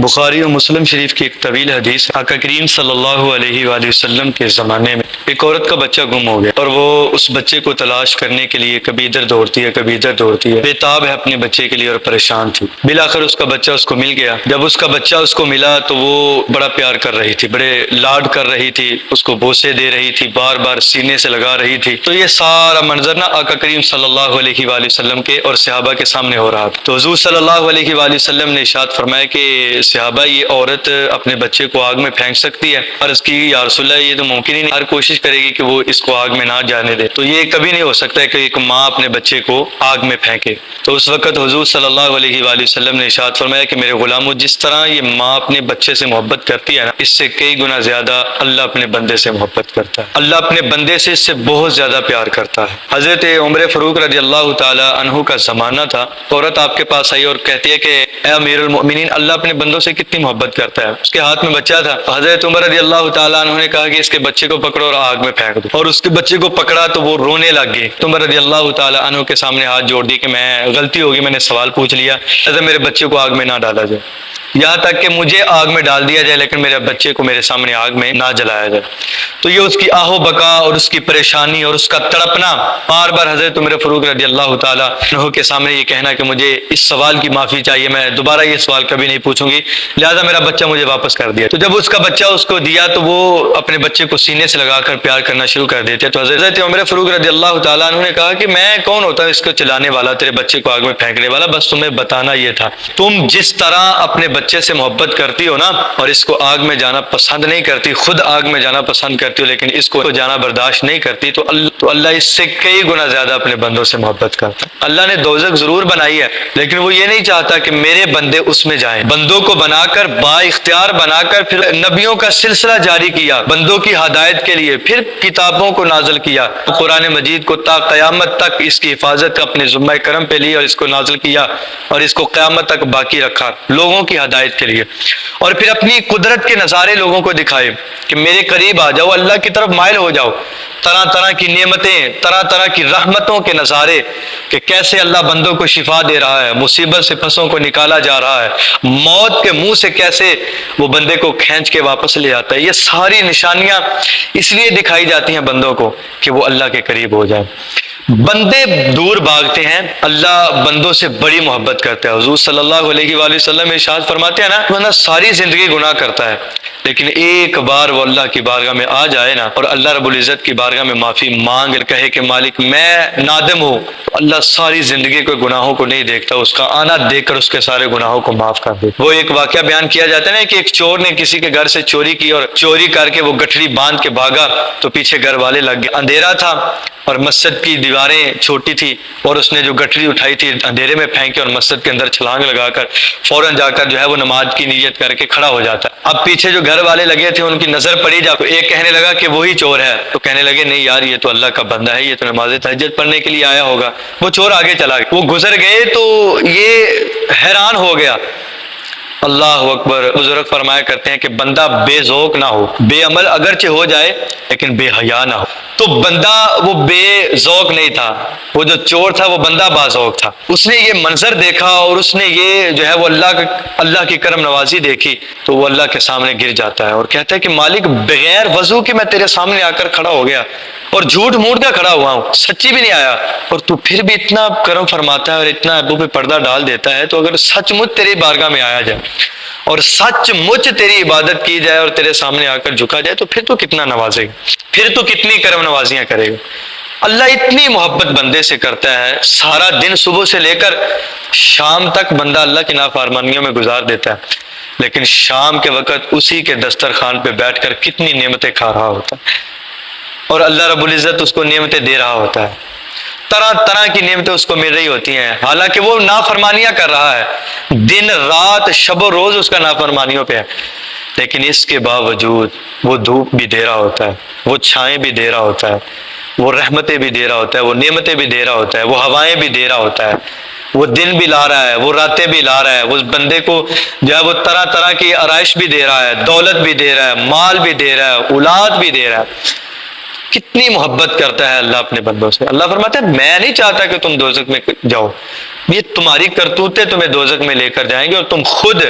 بخاری و مسلم شریف کی ایک طویل حدیث، آقا کریم صلی اللہ علیہ وآلہ وسلم کے زمانے میں ایک عورت کا بچہ گم ہو گیا، اور وہ اس بچے کو تلاش کرنے کے لیے کبھی ادھر دوڑتی ہے کبھی ادھر دوڑتی ہے، بے تاب ہے اپنے بچے کے لیے اور پریشان تھی۔ بالآخر اس کا بچہ اس کو مل گیا۔ جب اس کا بچہ اس کو ملا تو وہ بڑا پیار کر رہی تھی، بڑے لاڈ کر رہی تھی، اس کو بوسے دے رہی تھی، بار بار سینے سے لگا رہی تھی۔ تو یہ سارا منظر نا آقا کریم صلی اللہ علیہ وآلہ وسلم کے اور صحابہ کے سامنے ہو رہا تھا۔ تو حضور صلی اللہ علیہ وآلہ وسلم نے ارشاد فرمایا کہ صحابہ، یہ عورت اپنے بچے کو آگ میں پھینک سکتی ہے؟ عرض کی یا رسول اللہ، یہ تو ممکن ہی نہیں، ہر کوشش کرے گی کہ وہ اس کو آگ میں نہ جانے دے، تو یہ کبھی نہیں ہو سکتا ہے کہ ایک ماں اپنے بچے کو آگ میں پھینکے۔ تو اس وقت حضور صلی اللہ علیہ وآلہ وسلم نے ارشاد فرمایا کہ میرے غلامو، جس طرح یہ ماں اپنے بچے سے محبت کرتی ہے نا، اس سے کئی گنا زیادہ اللہ اپنے بندے سے محبت کرتا ہے۔ اللہ اپنے بندے سے اس سے بہت زیادہ پیار کرتا ہے۔ حضرت عمر فاروق رضی اللہ تعالی عنہ کا زمانہ تھا، عورت آپ کے پاس آئی اور کہتی ہے کہ اے امیر المؤمنین، اللہ اپنے بندوں سے کتنی محبت کرتا ہے۔ اس کے ہاتھ میں بچہ تھا، حضرت عمر رضی اللہ تعالیٰ عنہ نے کہا کہ اس کے بچے کو پکڑو اور آگ میں پھینک دو، اور اس کے بچے کو پکڑا تو وہ رونے لگ گئے۔ عمر رضی اللہ تعالیٰ عنہ کے سامنے ہاتھ جوڑ دی کہ میں غلطی ہوگی، میں نے سوال پوچھ لیا، ایسا میرے بچے کو آگ میں نہ ڈالا جائے، یہاں تک کہ مجھے آگ میں ڈال دیا جائے لیکن میرے بچے کو میرے سامنے آگ میں نہ جلایا جائے۔ تو یہ اس کی آہ و بکا اور اس کی پریشانی اور اس کا تڑپنا، بار بار حضرت عمر فاروق رضی اللہ تعالیٰ عنہ کے سامنے یہ کہنا کہ مجھے اس سوال کی معافی چاہیے، میں دوبارہ یہ سوال کبھی نہیں پوچھوں گی، لہذا میرا بچہ مجھے واپس کر دیا۔ تو جب اس کا بچہ اس کو دیا تو وہ اپنے بچے کو سینے سے لگا کر پیار کرنا شروع کر دیتے۔ تو حضرت عمر فاروق رضی اللہ تعالیٰ عنہ نے کہا کہ میں کون ہوتا ہوں اس کو چلانے والا، تیرے بچے کو آگ میں پھینکنے والا، بس تمہیں بتانا یہ تھا، تم جس طرح اپنے بچے سے محبت کرتی ہو نا اور اس کو آگ میں جانا پسند نہیں کرتی، خود آگ میں جانا پسند کرتی ہو لیکن اس کو جانا برداشت نہیں کرتی، تو اللہ اس سے کئی گنا زیادہ اپنے بندوں سے محبت کرتا ہے۔ اللہ نے دوزخ ضرور بنائی ہے لیکن وہ یہ نہیں چاہتا کہ میرے بندے اس میں جائیں۔ بندوں کو بنا کر، با اختیار بنا کر، پھر نبیوں کا سلسلہ جاری کیا بندوں کی ہدایت کے لیے، پھر کتابوں کو نازل کیا، قرآن مجید کو تا قیامت تک اس کی حفاظت اپنے ذمہ کرم پہ لی اور اس کو نازل کیا اور اس کو قیامت تک باقی رکھا لوگوں کی ہدایت کے لیے، اور پھر اپنی قدرت کے نظارے لوگوں کو دکھائے کہ میرے قریب آ جاؤ، اللہ کی طرف مائل ہو جاؤ، طرح طرح کی نعمتیں، طرح طرح کی رحمتوں کے نظارے کہ کیسے اللہ بندوں کو شفا دے رہا ہے، مصیبت سے پھنسوں کو نکالا جا رہا ہے، موت کے منہ سے کیسے وہ بندے کو کھینچ کے واپس لے آتا ہے۔ یہ ساری نشانیاں اس لیے دکھائی جاتی ہیں بندوں کو کہ وہ اللہ کے قریب ہو جائے۔ بندے دور بھاگتے ہیں، اللہ بندوں سے بڑی محبت کرتا ہے۔ حضور صلی اللہ علیہ وآلہ وسلم ارشاد فرماتے ہیں نا، بندہ ساری زندگی گناہ کرتا ہے لیکن ایک بار وہ اللہ کی بارگاہ میں آ جائے نا اور اللہ رب العزت کی بارگاہ میں معافی مانگ کہے کہ مالک میں نادم ہوں، تو اللہ ساری زندگی کے گناہوں کو نہیں دیکھتا، اس کا آنا دیکھ کر اس کے سارے گناہوں کو معاف کر دیتا۔ وہ ایک واقعہ بیان کیا جاتا ہے نا کہ ایک چور نے کسی کے گھر سے چوری کی اور چوری کر کے وہ گٹھڑی باندھ کے بھاگا تو پیچھے گھر والے لگ گئے، اندھیرا تھا اور مسجد کی دیواریں چھوٹی تھی اور اس نے جو گٹھڑی اٹھائی تھی اندھیرے میں پھینکی اور مسجد کے اندر چھلانگ لگا کر فوراً جا کر جو ہے وہ نماز کی نیت کر کے کھڑا ہو جاتا ہے۔ اب پیچھے جو گھر والے لگے تھے ان کی نظر پڑی، جا ایک کہنے لگا کہ وہی چور ہے، تو کہنے لگے نہیں یار یہ تو اللہ کا بندہ ہے، یہ تو نماز تہجد پڑھنے کے لیے آیا ہوگا۔ وہ چور آگے چلا گیا، وہ گزر گئے تو یہ حیران ہو گیا۔ اللہ اکبر، بزرگ فرمایا کرتے ہیں کہ بندہ بے ذوق نہ ہو، بے عمل اگرچہ ہو جائے لیکن بے حیا نہ ہو۔ تو بندہ وہ بے ذوق نہیں تھا، وہ جو چور تھا وہ بندہ با ذوق تھا۔ اس نے یہ منظر دیکھا اور اس نے یہ جو ہے وہ اللہ کی کرم نوازی دیکھی تو وہ اللہ کے سامنے گر جاتا ہے اور کہتا ہے کہ مالک بغیر وضو کے میں تیرے سامنے آ کر کھڑا ہو گیا اور جھوٹ موٹ کا کھڑا ہوا ہوں، سچی بھی نہیں آیا، اور تو پھر بھی اتنا کرم فرماتا ہے اور اتنا ابو پہ پردہ ڈال دیتا ہے، تو اگر سچ مچ تیری بارگاہ میں آیا جائے اور سچ مچ تیری عبادت کی جائے اور تیرے سامنے آ کر جھکا جائے تو پھر تو کتنا نوازے گا، پھر تو کتنی کرم نوازیاں کرے گا۔ اللہ اتنی محبت بندے سے کرتا ہے، سارا دن صبح سے لے کر شام تک بندہ اللہ کی نافرمانیوں میں گزار دیتا ہے لیکن شام کے وقت اسی کے دسترخوان پہ بیٹھ کر کتنی نعمتیں کھا رہا ہوتا ہے اور اللہ رب العزت اس کو نعمتیں دے رہا ہوتا ہے، طرح طرح کی نعمتیں اس کو مل رہی ہوتی ہیں، حالانکہ وہ نافرمانیاں کر رہا ہے، دن رات شب و روز اس کا نافرمانیوں پہ ہے، لیکن اس کے باوجود وہ دھوپ بھی دے رہا ہوتا ہے، وہ چھائیں بھی دے رہا ہوتا ہے، وہ رحمتیں بھی دے رہا ہوتا ہے، وہ نعمتیں بھی دے رہا ہوتا ہے، وہ ہوائیں بھی دے رہا ہوتا ہے، وہ دن بھی لا رہا ہے، وہ راتیں بھی لا رہا ہے، اس بندے کو جو ہے وہ طرح طرح کی آرائش بھی دے رہا ہے، دولت بھی دے رہا ہے، مال بھی دے رہا ہے، اولاد بھی دے رہا ہے۔ کتنی محبت کرتا ہے اللہ اپنے بندوں سے. اللہ فرماتا ہے میں نہیں چاہتا کہ تم دوزخ میں جاؤ، یہ تمہاری کرتوتیں تمہیں دوزخ میں لے کر جائیں گے اور تم خود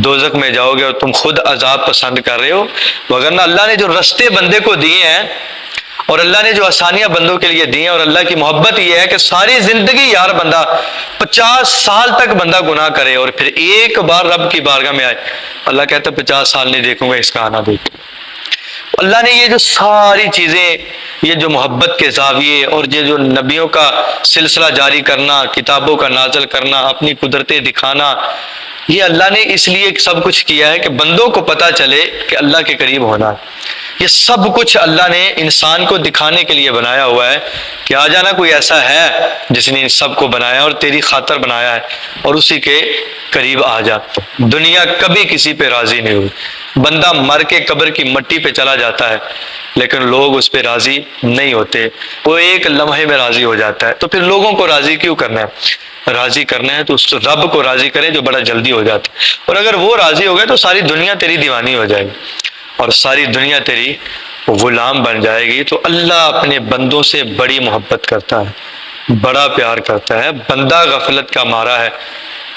دوزخ میں جاؤ گے اور تم خود عذاب پسند کر رہے ہو. وگرنہ اللہ نے جو رستے بندے کو دیے ہیں اور اللہ نے جو آسانیاں بندوں کے لیے دی ہیں، اور اللہ کی محبت یہ ہے کہ ساری زندگی یار بندہ 50 سال تک بندہ گناہ کرے اور پھر ایک بار رب کی بارگاہ میں آئے، اللہ کہتا ہے 50 سال نہیں دیکھوں گا اس کا آنا دیکھ. اللہ نے یہ جو ساری چیزیں، یہ جو محبت کے زاویے اور یہ جو نبیوں کا سلسلہ جاری کرنا، کتابوں کا نازل کرنا، اپنی قدرتیں دکھانا، یہ اللہ نے اس لیے سب کچھ کیا ہے کہ بندوں کو پتہ چلے کہ اللہ کے قریب ہونا ہے. یہ سب کچھ اللہ نے انسان کو دکھانے کے لیے بنایا ہوا ہے کہ آ جانا کوئی ایسا ہے جس نے ان سب کو بنایا اور تیری خاطر بنایا ہے، اور اسی کے قریب آ جا. دنیا کبھی کسی پہ راضی نہیں ہوئی. بندہ مر کے قبر کی مٹی پہ چلا جاتا ہے لیکن لوگ اس پہ راضی نہیں ہوتے. وہ ایک لمحے میں راضی ہو جاتا ہے. تو پھر لوگوں کو راضی کیوں کرنا ہے؟ راضی کرنا ہے تو اس رب کو راضی کرے جو بڑا جلدی ہو جاتا ہے. اور اگر وہ راضی ہو گئے تو ساری دنیا تیری دیوانی ہو جائے گی اور ساری دنیا تیری غلام بن جائے گی. تو اللہ اپنے بندوں سے بڑی محبت کرتا ہے، بڑا پیار کرتا ہے. بندہ غفلت کا مارا ہے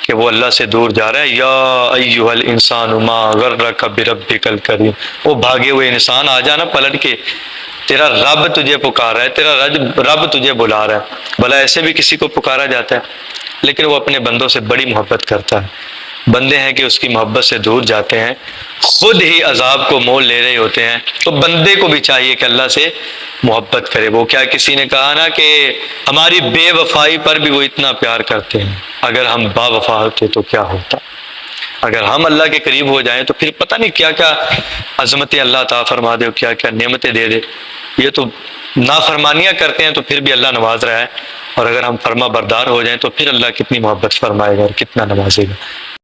کہ وہ اللہ سے دور جا رہا ہے. یا ایھا الانسان ما غرک بربک الکریم، وہ بھاگے ہوئے انسان آ جانا پلٹ کے، تیرا رب تجھے پکار رہا ہے، تیرا رب تجھے بلا رہا ہے. بھلا ایسے بھی کسی کو پکارا جاتا ہے؟ لیکن وہ اپنے بندوں سے بڑی محبت کرتا ہے. بندے ہیں کہ اس کی محبت سے دور جاتے ہیں، خود ہی عذاب کو مول لے رہے ہوتے ہیں. تو بندے کو بھی چاہیے کہ اللہ سے محبت کرے. وہ کیا کسی نے کہا نا کہ ہماری بے وفائی پر بھی وہ اتنا پیار کرتے ہیں. اگر ہم با وفا ہوتے تو کیا ہوتا؟ اگر ہم اللہ کے قریب ہو جائیں تو پھر پتہ نہیں کیا کیا عظمتیں اللہ عطا فرما دے اور کیا کیا نعمتیں دے دے. یہ تو نافرمانیاں کرتے ہیں تو پھر بھی اللہ نواز رہا ہے، اور اگر ہم فرما بردار ہو جائیں تو پھر اللہ کتنی محبت فرمائے گا اور کتنا نوازے گا.